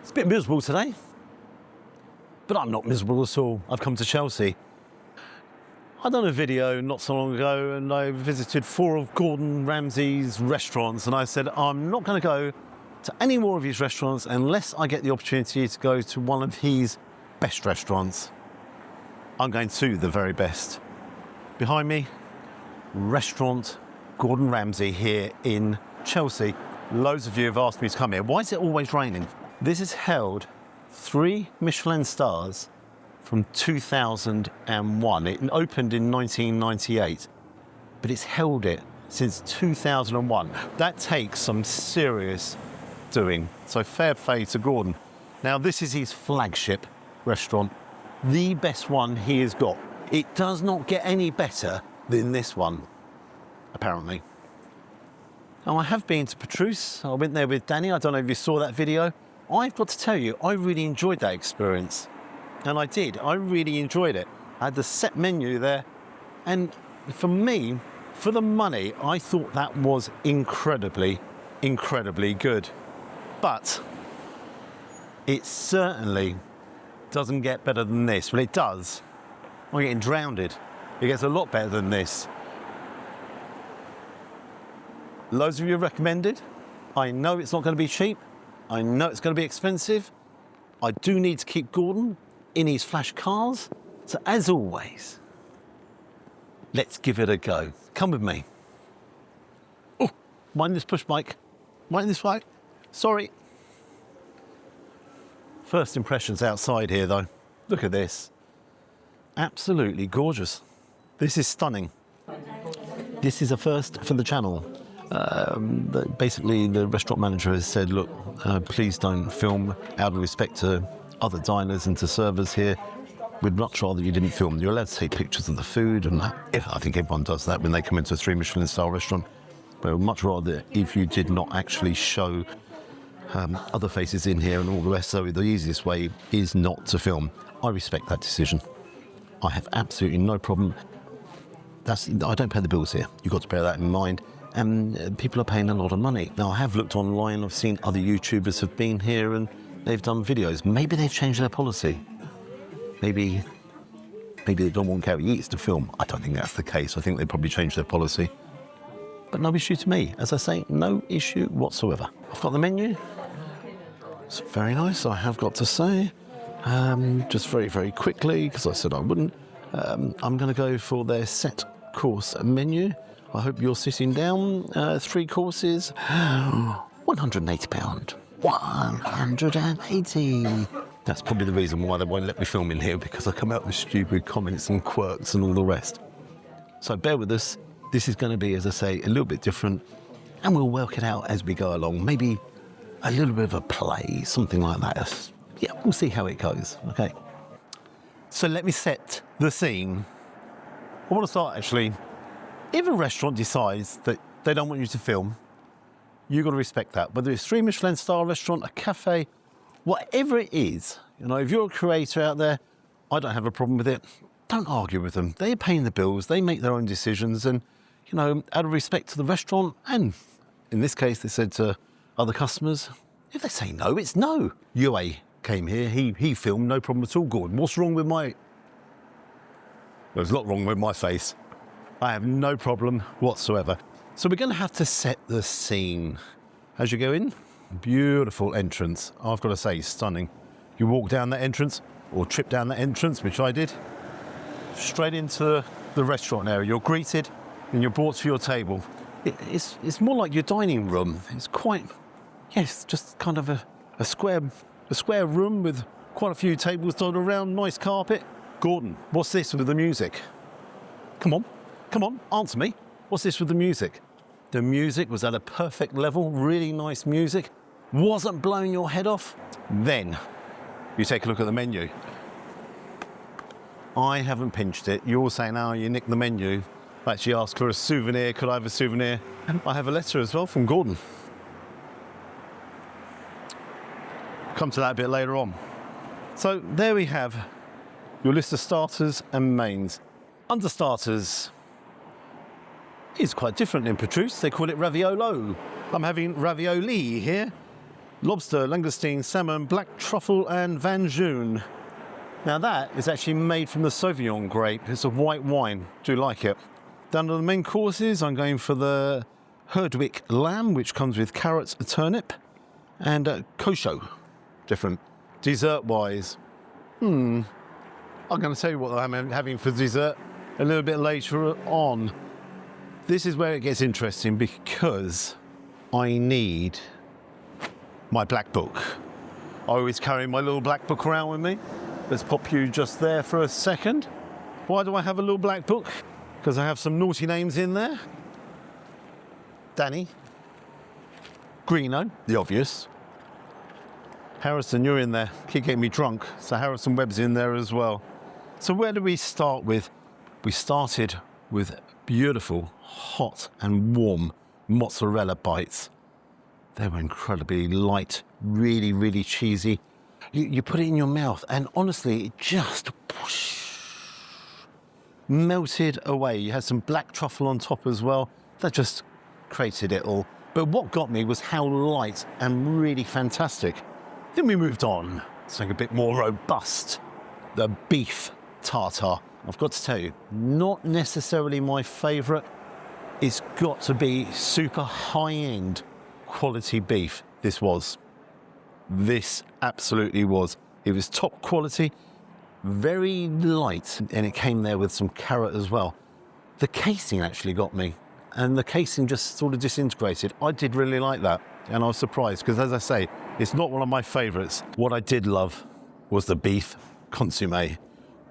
It's a bit miserable today, but I'm not miserable at all. I've come to Chelsea. I done a video not so long ago and I visited 4 of Gordon Ramsay's restaurants, and I said I'm not going to go to any more of his restaurants unless I get the opportunity to go to one of his best restaurants. I'm going to the very best. Behind me, restaurant Gordon Ramsay here in Chelsea. Loads of you have asked me to come here. Why is it always raining? This has held 3 Michelin stars from 2001. It opened in 1998, but it's held it since 2001. That takes some serious doing. So fair play to Gordon. Now this is his flagship restaurant, the best one he has got. It does not get any better than this one, apparently. Now I have been to Petrus. I went there with Danny. I don't know if you saw that video. I've got to tell you, I really enjoyed that experience. And I did. I really enjoyed it. I had the set menu there. And for me, for the money, I thought that was incredibly, incredibly good. But it certainly doesn't get better than this. Well, it does. I'm getting drowned. It gets a lot better than this. Loads of you recommended. I know it's not going to be cheap. I know it's going to be expensive. I do need to keep Gordon in his flash cars. So as always, let's give it a go. Come with me. Oh, mind this push bike. Mind this bike. Sorry. First impressions outside here though. Look at this. Absolutely gorgeous. This is stunning. This is a first for the channel. Basically, the restaurant manager has said, look, please don't film out of respect to other diners and to servers here. We'd much rather you didn't film. You're allowed to take pictures of the food, and I think everyone does that when they come into a 3 Michelin star restaurant. But we'd much rather if you did not actually show other faces in here and all the rest. So the easiest way is not to film. I respect that decision. I have absolutely no problem. I don't pay the bills here. You've got to bear that in mind. And people are paying a lot of money. Now, I have looked online, I've seen other YouTubers have been here and they've done videos. Maybe they've changed their policy. Maybe they don't want Gary Eats to film. I don't think that's the case. I think they probably changed their policy. But no issue to me. As I say, no issue whatsoever. I've got the menu. It's very nice, I have got to say. Just very, very quickly, because I said I wouldn't. I'm going to go for their set course menu. I hope you're sitting down. 3 courses, £180. 180. That's probably the reason why they won't let me film in here, because I come out with stupid comments and quirks and all the rest. So bear with us. This is going to be, as I say, a little bit different, and we'll work it out as we go along. Maybe a little bit of a play, something like that. Yeah, we'll see how it goes. Okay. So let me set the scene. I want to start actually. If a restaurant decides that they don't want you to film, you've got to respect that. Whether it's 3 Michelin star restaurant, a cafe, whatever it is, you know, if you're a creator out there, I don't have a problem with it. Don't argue with them. They're paying the bills, they make their own decisions, and, you know, out of respect to the restaurant, and in this case, they said to other customers, if they say no, it's no. Yue came here, he filmed, no problem at all. Gordon, what's wrong with my... There's a lot wrong with my face. I have no problem whatsoever. So we're going to have to set the scene. As you go in, beautiful entrance. I've got to say, stunning. You walk down that entrance, or trip down that entrance, which I did, straight into the restaurant area. You're greeted and you're brought to your table. It's more like your dining room. It's quite, yes, just kind of a square room with quite a few tables dotted around, nice carpet. Gordon, what's this with the music? Come on, answer me. What's this with the music? The music was at a perfect level, really nice music. Wasn't blowing your head off. Then you take a look at the menu. I haven't pinched it. You're all saying, oh, you nicked the menu. I actually asked for a souvenir. Could I have a souvenir? I have a letter as well from Gordon. Come to that a bit later on. So there we have your list of starters and mains. Under starters is quite different in Petrus. They call it raviolo. I'm having ravioli here. lobster, langoustine, salmon, black truffle and Vanjoon. Now that is actually made from the Sauvignon grape. It's a white wine. Do like it. Down to the main courses, I'm going for the Herdwick lamb, which comes with carrots, a turnip, and kosho. Different. Dessert-wise, I'm going to tell you what I'm having for dessert a little bit later on. This is where it gets interesting because I need my black book. I always carry my little black book around with me. Let's pop you just there for a second. Why do I have a little black book? Because I have some naughty names in there. Danny. Greeno, the obvious. Harrison, you're in there. Keep getting me drunk. So Harrison Webb's in there as well. So where do we start with? We started with beautiful, hot and warm mozzarella bites. They were incredibly light, really, really cheesy. You put it in your mouth and honestly, it just melted away. You had some black truffle on top as well. That just created it all. But what got me was how light and really fantastic. Then we moved on, something a bit more robust. The beef tartare. I've got to tell you, not necessarily my favourite. It's got to be super high-end quality beef. This was. This absolutely was. It was top quality, very light, and it came there with some carrot as well. The casing actually got me, and the casing just sort of disintegrated. I did really like that, and I was surprised, because as I say, it's not one of my favourites. What I did love was the beef consommé.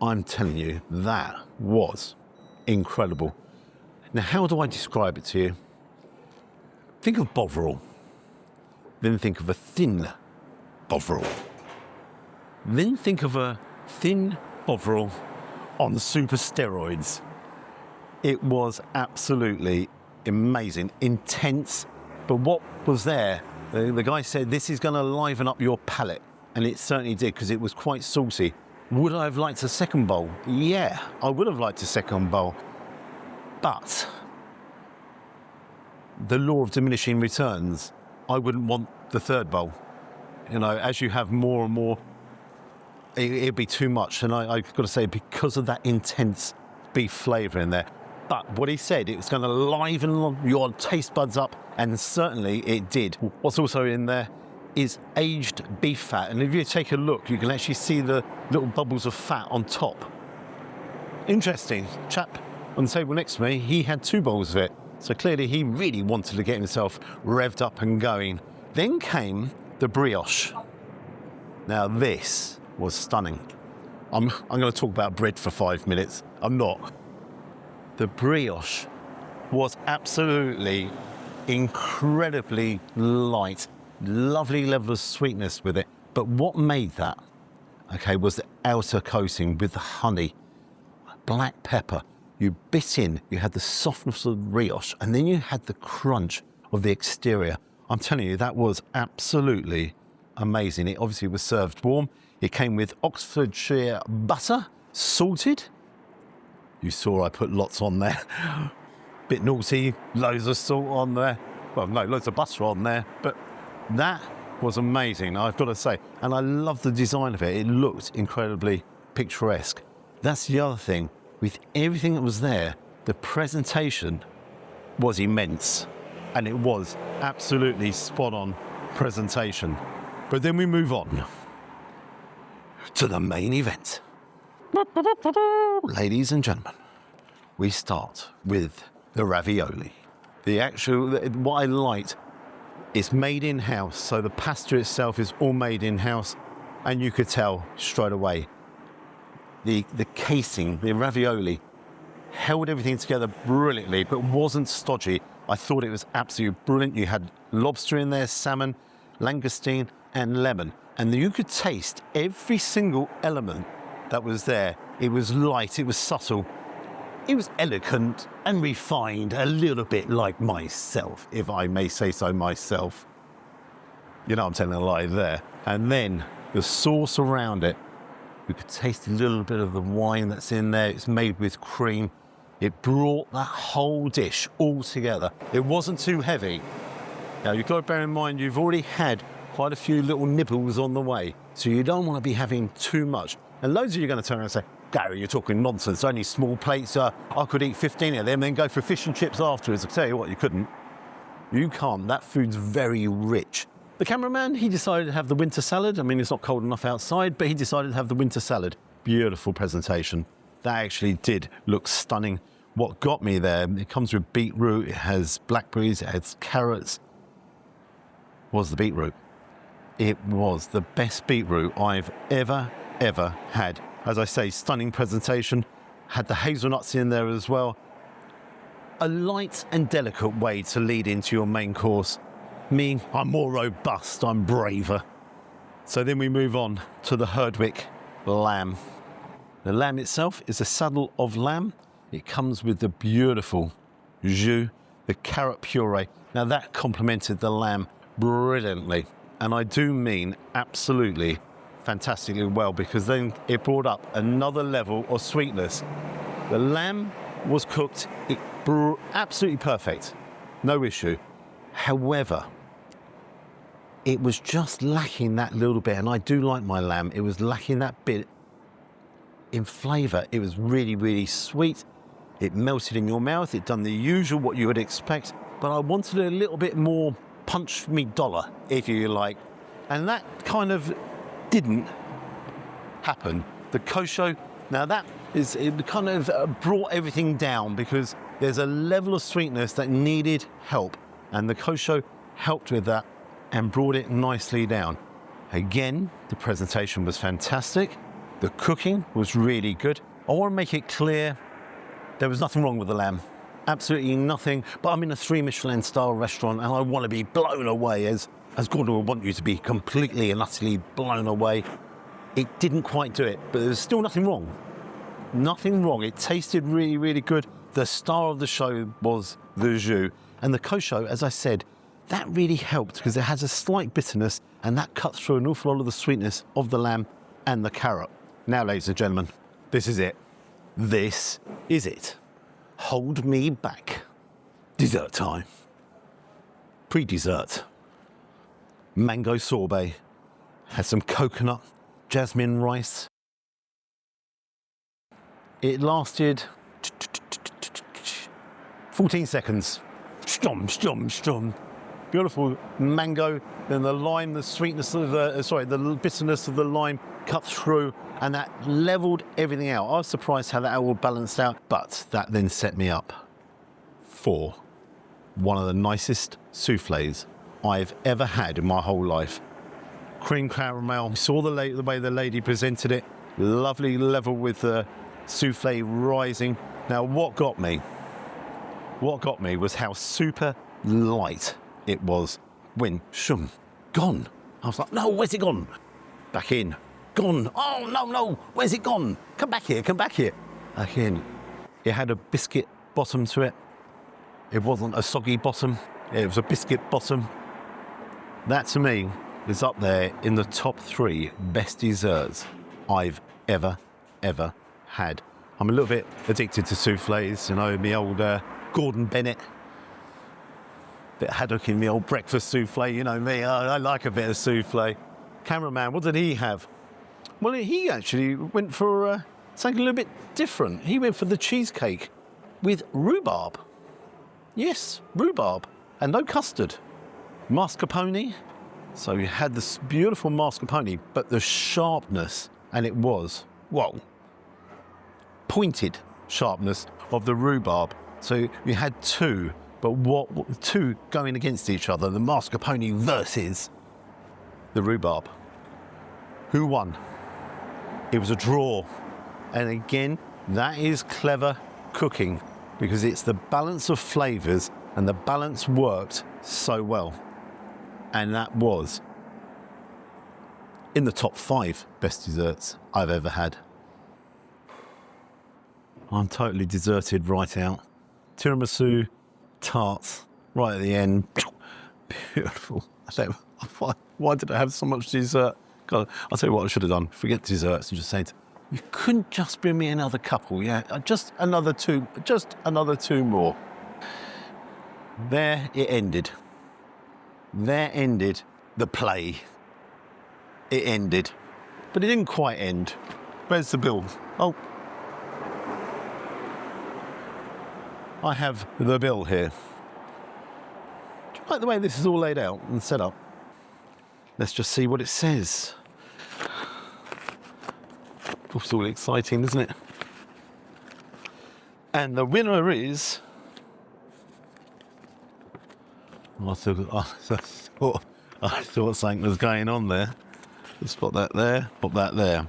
I'm telling you, that was incredible. Now, how do I describe it to you? Think of Bovril, then think of a thin Bovril. Then think of a thin Bovril on super steroids. It was absolutely amazing, intense, but what was there, the guy said, this is going to liven up your palate, and it certainly did, because it was quite saucy. Would I have liked a second bowl? Yeah, I would have liked a second bowl, but the law of diminishing returns, I wouldn't want the third bowl. You know, as you have more and more, it'd be too much. And I've got to say, because of that intense beef flavour in there. But what he said, it was going to liven your taste buds up, and certainly it did. What's also in there is aged beef fat. And if you take a look, you can actually see the little bubbles of fat on top. Interesting. Chap on the table next to me, he had 2 bowls of it. So clearly he really wanted to get himself revved up and going. Then came the brioche. Now this was stunning. I'm going to talk about bread for 5 minutes. I'm not. The brioche was absolutely incredibly light. Lovely level of sweetness with it. But what made that, okay, was the outer coating with the honey, black pepper. You bit in, you had the softness of the brioche, and then you had the crunch of the exterior. I'm telling you, that was absolutely amazing. It obviously was served warm. It came with Oxfordshire butter, salted. You saw I put lots on there. Bit naughty, loads of salt on there. Well, no, loads of butter on there, but that was amazing, I've got to say. And I love the design of it. It looked incredibly picturesque. That's the other thing. With everything that was there, the presentation was immense. And it was absolutely spot on presentation. But then we move on to the main event. Ladies and gentlemen, we start with the ravioli. What I liked, it's made in-house, so the pasta itself is all made in-house, and you could tell straight away. The casing, the ravioli, held everything together brilliantly, but wasn't stodgy. I thought it was absolutely brilliant. You had lobster in there, salmon, langoustine, and lemon. And you could taste every single element that was there. It was light, it was subtle, it was elegant and refined, a little bit like myself, if I may say so myself. You know I'm telling a lie there. And then the sauce around it, you could taste a little bit of the wine that's in there. It's made with cream. It brought that whole dish all together. It wasn't too heavy. Now, you've got to bear in mind, you've already had quite a few little nibbles on the way. So you don't want to be having too much. And loads of you are going to turn around and say, Gary, you're talking nonsense, only small plates. I could eat 15 of them, then go for fish and chips afterwards. I tell you what, you couldn't. You can't. That food's very rich. The cameraman, he decided to have the winter salad. I mean, it's not cold enough outside, but he decided to have the winter salad. Beautiful presentation. That actually did look stunning. What got me there, it comes with beetroot, it has blackberries, it has carrots, was the beetroot. It was the best beetroot I've ever had. As I say, stunning presentation. Had the hazelnuts in there as well. A light and delicate way to lead into your main course. Me, I'm more robust, I'm braver. So then we move on to the Herdwick lamb. The lamb itself is a saddle of lamb. It comes with the beautiful jus, the carrot puree. Now that complemented the lamb brilliantly. And I do mean absolutely fantastically well, because then it brought up another level of sweetness. The lamb was cooked absolutely perfect, no issue. However, it was just lacking that little bit, and I do like my lamb, it was lacking that bit in flavour. It was really, really sweet. It melted in your mouth. It done the usual, what you would expect, but I wanted a little bit more punch for me dollar, if you like. And that kind of didn't happen. The kosho, now that is, it kind of brought everything down, because there's a level of sweetness that needed help, and the kosho helped with that and brought it nicely down. Again, the presentation was fantastic. The cooking was really good. I want to make it clear, there was nothing wrong with the lamb. Absolutely nothing. But I'm in a 3 Michelin star restaurant, and I want to be blown away, as Gordon would want you to be completely and utterly blown away. It didn't quite do it, but there's still nothing wrong. Nothing wrong. It tasted really, really good. The star of the show was the jus. And the kosho, as I said, that really helped, because it has a slight bitterness, and that cuts through an awful lot of the sweetness of the lamb and the carrot. Now, ladies and gentlemen, this is it. This is it. Hold me back. Dessert time. Pre-dessert. Mango sorbet. Has some coconut, jasmine rice. It lasted 14 seconds. Stom, stom, stom. Beautiful mango, then the lime, the sweetness of the bitterness of the lime cut through, and that leveled everything out. I was surprised how that all balanced out, but that then set me up for one of the nicest soufflés I've ever had in my whole life. Cream caramel, saw the way the lady presented it, lovely level with the soufflé rising. Now what got me was how super light it was when shum, gone. I was like, no, where's it gone? Back in, gone. Oh, no, where's it gone? Come back here. Back in. It had a biscuit bottom to it. It wasn't a soggy bottom. It was a biscuit bottom. That to me is up there in the top 3 best desserts I've ever had. I'm a little bit addicted to soufflés, you know, my old Gordon Bennett. Bit of haddock in the old breakfast soufflé, you know me, I like a bit of soufflé. Cameraman, what did he have? Well, he actually went for something a little bit different. He went for the cheesecake with rhubarb. Yes, rhubarb, and no custard. Mascarpone. So you had this beautiful mascarpone, but the sharpness, and it was, well, pointed sharpness of the rhubarb. So you had two, but two going against each other, the mascarpone versus the rhubarb. Who won? It was a draw. And again, that is clever cooking, because it's the balance of flavours, and the balance worked so well. And that was in the top 5 best desserts I've ever had. I'm totally deserted right out. Tiramisu, tarts, right at the end. Beautiful. Why did I have so much dessert? God, I'll tell you what I should have done. Forget desserts and just say, you couldn't just bring me another couple, yeah? Just another two more. There it ended. There ended the play. It ended. But it didn't quite end. Where's the bill? Oh. I have the bill here. Do you like the way this is all laid out and set up? Let's just see what it says. It's all exciting, isn't it? And the winner is... I thought something was going on there. Let's put that there, put that there.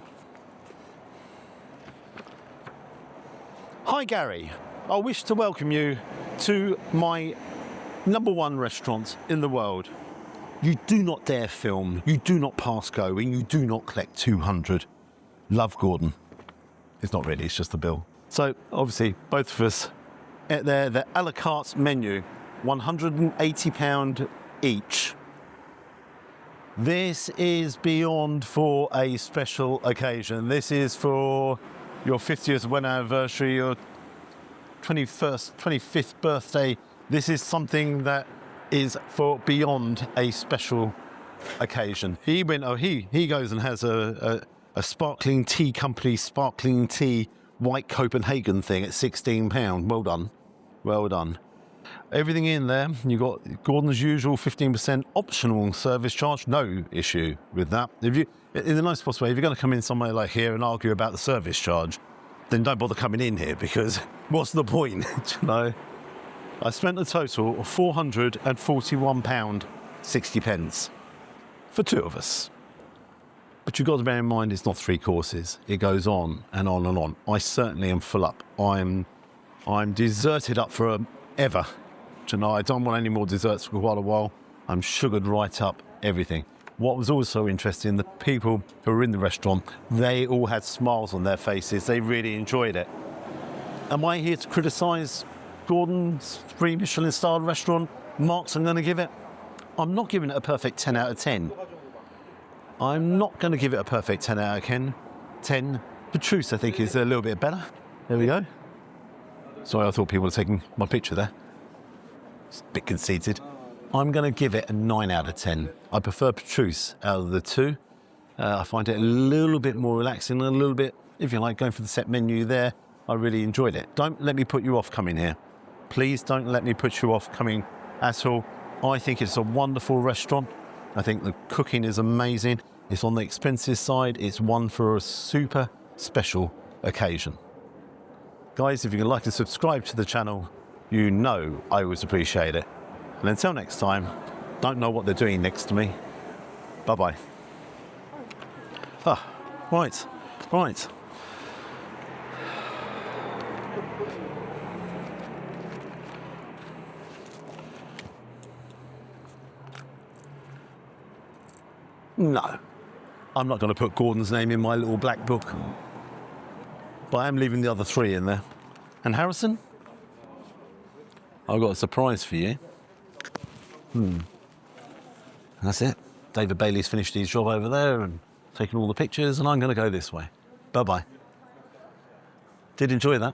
Hi Gary, I wish to welcome you to my #1 restaurant in the world. You do not dare film, you do not pass go, and you do not collect 200. Love, Gordon. It's not really, it's just the bill. So obviously both of us at the a la carte menu, £180 each. This is beyond for a special occasion. This is for your 50th wedding anniversary, your 25th birthday. This is something that is for beyond a special occasion. He goes and has a sparkling tea company, sparkling tea, white Copenhagen thing at £16. Well done. Well done. Everything in there. You got Gordon's usual 15% optional service charge. No issue with that. If you, in the nicest possible way, if you're going to come in somewhere like here and argue about the service charge, then don't bother coming in here, because what's the point? You know? I spent a total of £441.60 for two of us. But you've got to bear in mind it's not 3 courses. It goes on and on and on. I certainly am full up. I'm deserted up for ever. You know, I don't want any more desserts for quite a while. I'm sugared right up, everything. What was also interesting, the people who were in the restaurant, they all had smiles on their faces. They really enjoyed it. Am I here to criticise Gordon's 3 Michelin-starred restaurant marks I'm going to give it? I'm not giving it a perfect 10 out of 10. I'm not going to give it a perfect 10 out of 10. Petrus, I think, is a little bit better. There we go. Sorry, I thought people were taking my picture there. It's a bit conceited. I'm going to give it a 9 out of 10. I prefer Petrus out of the 2. I find it a little bit more relaxing, a little bit, if you like, going for the set menu there. I really enjoyed it. Don't let me put you off coming here. Please don't let me put you off coming at all. I think it's a wonderful restaurant. I think the cooking is amazing. It's on the expensive side. It's one for a super special occasion. Guys, if you could like and subscribe to the channel, you know I always appreciate it. And until next time, don't know what they're doing next to me. Bye-bye. Ah, right. No, I'm not going to put Gordon's name in my little black book. But I am leaving the other 3 in there. And Harrison? I've got a surprise for you. That's it. David Bailey's finished his job over there and taken all the pictures, and I'm going to go this way. Bye-bye. Did enjoy that.